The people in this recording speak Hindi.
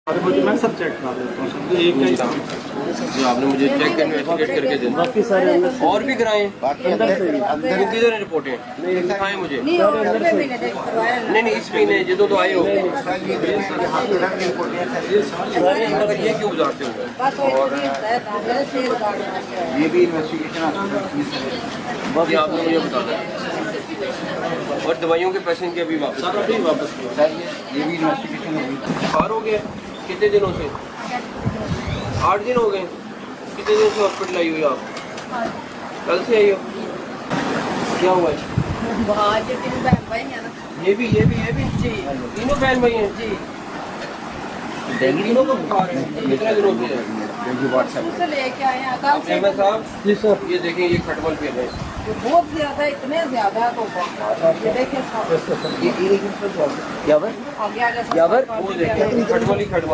मैं सब चेक करा देता हूँ सर, एक का ही जो आपने मुझे चेक इन्वेस्टिगेट करके दे बाकी सारे और भी कराएं अंदर से अंदर किधर रिपोर्टें दिखाएं मुझे नहीं नहीं इस महीने जो तो आए हो मगर ये क्यों गुजारते हो ये भी इन्वेस्टिगेशन ये आपने मुझे बता दिया और दवाइयों के पैसे इनके अभी वापस सर अभी वापस किया। सर ये भी इन्वेस्टिगेशन होगी। बाहर हो गए कितने दिनों से 8 दिन हो गए कितने दिन से हॉस्पिटल आई हुई आप कल से आई हो क्या हुआ है ये भी जी तीनों बहन भाई हैं जी तीनों को बुखार है कितने दिनों से है लेके आए हैं कल से चेयरमैन साहब जी सर ये देखें ये खटमल पे है बहुत ज्यादा इतने ज्यादा तो ये देखिए साहब यावर आगे आगे यावर वो देखें खटमल ही खटमल